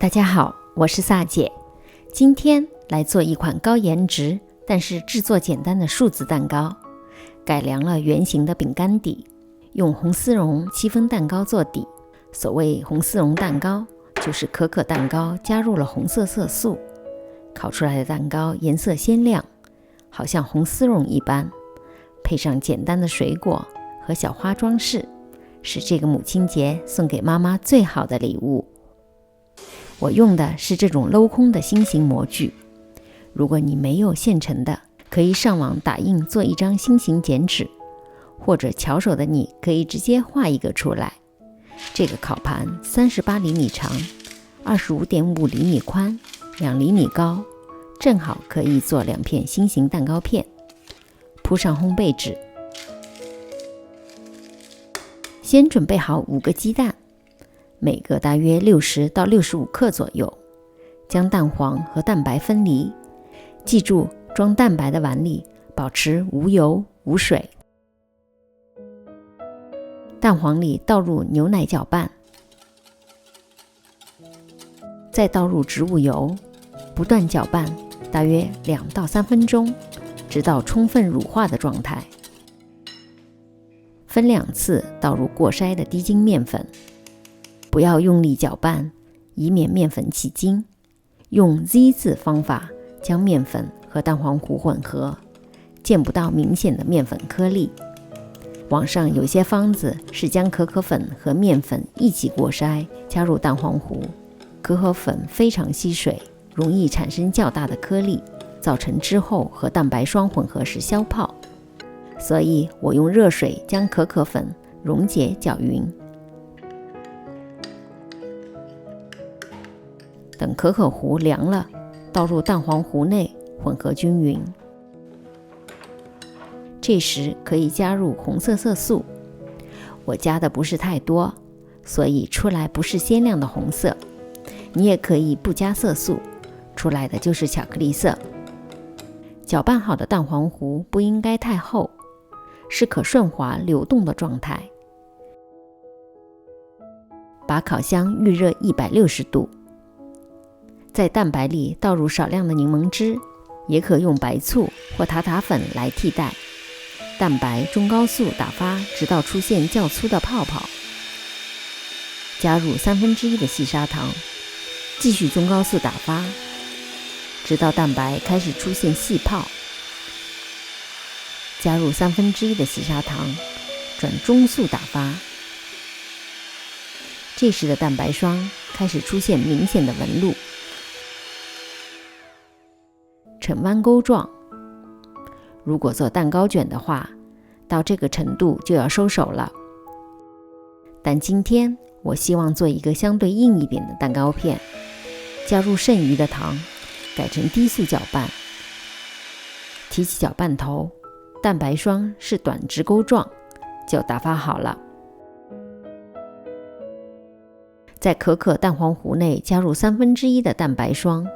大家好，我是萨姐，今天来做一款高颜值但是制作简单的数字蛋糕。改良了圆形的饼干底，用红丝绒戚风蛋糕做底。所谓红丝绒蛋糕，就是可可蛋糕加入了红色色素，烤出来的蛋糕颜色鲜亮，好像红丝绒一般，配上简单的水果和小花装饰，是这个母亲节送给妈妈最好的礼物。我用的是这种镂空的心形模具，如果你没有现成的，可以上网打印做一张心形剪纸，或者巧手的你可以直接画一个出来。这个烤盘38厘米长，25.5厘米宽，2厘米高，正好可以做2片心形蛋糕片。铺上烘焙纸，先准备好5个鸡蛋，每个大约60到65克左右，将蛋黄和蛋白分离，记住装蛋白的碗里保持无油无水。蛋黄里倒入牛奶搅拌，再倒入植物油，不断搅拌大约2到3分钟，直到充分乳化的状态。分2次倒入过筛的低筋面粉，不要用力搅拌，以免面粉起筋。用 Z 字方法将面粉和蛋黄糊混合，见不到明显的面粉颗粒。网上有些方子是将可可粉和面粉一起过筛，加入蛋黄糊。可可粉非常吸水，容易产生较大的颗粒，造成之后和蛋白霜混合时消泡。所以我用热水将可可粉溶解搅匀。等可可糊凉了，倒入蛋黄糊内混合均匀。这时可以加入红色色素，我加的不是太多，所以出来不是鲜亮的红色。你也可以不加色素，出来的就是巧克力色。搅拌好的蛋黄糊不应该太厚，是可顺滑流动的状态。把烤箱预热160度，在蛋白里倒入少量的柠檬汁，也可用白醋或塔塔粉来替代。蛋白中高速打发，直到出现较粗的泡泡。加入1/3的细砂糖，继续中高速打发，直到蛋白开始出现细泡。加入1/3的细砂糖，转中速打发。这时的蛋白霜开始出现明显的纹路，呈弯钩状。如果做蛋糕卷的话，到这个程度就要收手了。但今天我希望做一个相对硬一点的蛋糕片，加入剩余的糖，改成低速搅拌。提起搅拌头，蛋白霜是短直钩状，就打发好了。在可可蛋黄糊内加入1/3的蛋白霜，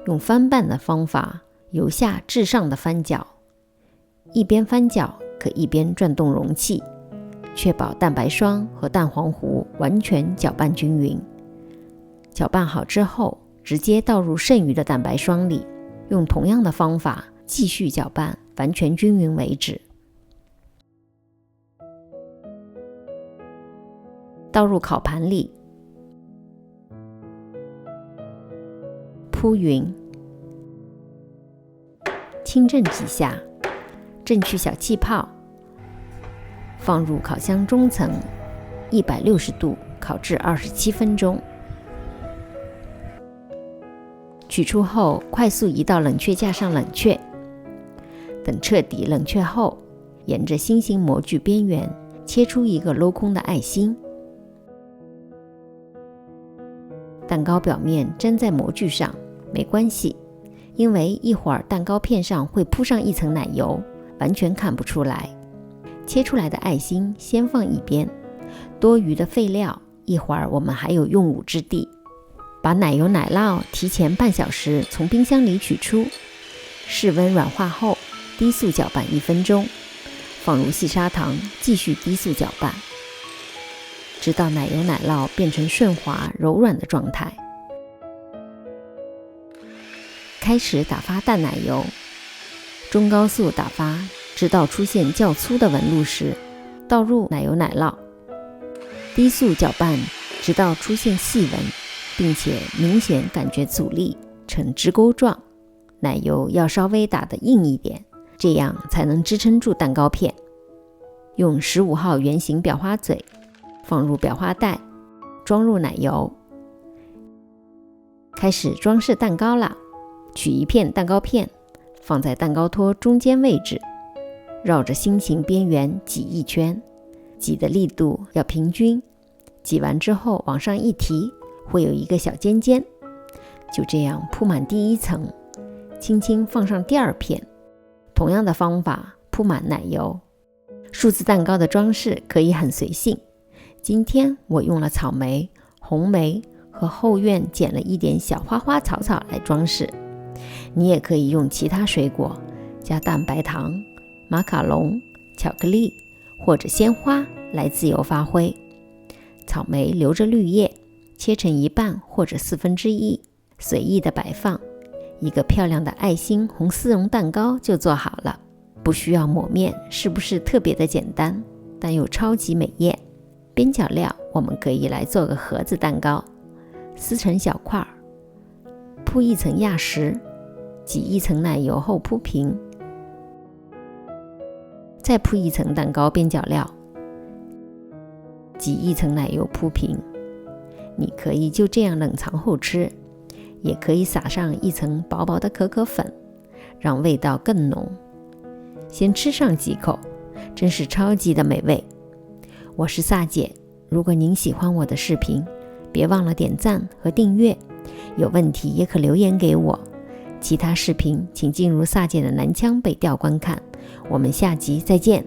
用翻拌的方法由下至上的翻搅，一边翻搅可一边转动容器，确保蛋白霜和蛋黄糊完全搅拌均匀。搅拌好之后，直接倒入剩余的蛋白霜里，用同样的方法继续搅拌，完全均匀为止。倒入烤盘里，铺匀，轻震几下，震去小气泡，放入烤箱中层160度烤至27分钟。取出后，快速移到冷却架上冷却。等彻底冷却后，沿着心形模具边缘切出一个镂空的爱心。蛋糕表面粘在模具上没关系，因为一会儿蛋糕片上会铺上一层奶油，完全看不出来。切出来的爱心先放一边，多余的废料一会儿我们还有用武之地。把奶油奶酪提前半小时从冰箱里取出，室温软化后低速搅拌1分钟，放入细砂糖，继续低速搅拌。直到奶油奶酪变成顺滑柔软的状态。开始打发淡奶油，中高速打发，直到出现较粗的纹路时，倒入奶油奶酪，低速搅拌，直到出现细纹，并且明显感觉阻力，呈直钩状。奶油要稍微打得硬一点，这样才能支撑住蛋糕片。用15号圆形裱花嘴，放入裱花袋，装入奶油。开始装饰蛋糕了，取一片蛋糕片，放在蛋糕托中间位置，绕着心形边缘挤一圈，挤的力度要平均。挤完之后往上一提，会有一个小尖尖，就这样铺满第一层，轻轻放上第二片，同样的方法铺满奶油。数字蛋糕的装饰可以很随性，今天我用了草莓、红莓和后院剪了一点小花花草草来装饰。你也可以用其他水果，加蛋白糖、马卡龙、巧克力或者鲜花来自由发挥。草莓留着绿叶，切成一半或者1/4，随意的摆放，一个漂亮的爱心红丝绒蛋糕就做好了。不需要抹面，是不是特别的简单，但又超级美艳？边角料我们可以来做个盒子蛋糕，撕成小块，铺一层压实，挤一层奶油后铺平，再铺一层蛋糕边角料，挤一层奶油铺平。你可以就这样冷藏后吃，也可以撒上一层薄薄的可可粉，让味道更浓。先吃上几口，真是超级的美味。我是萨姐，如果您喜欢我的视频，别忘了点赞和订阅，有问题也可留言给我。其他视频请进入萨姐的南腔北调观看，我们下集再见。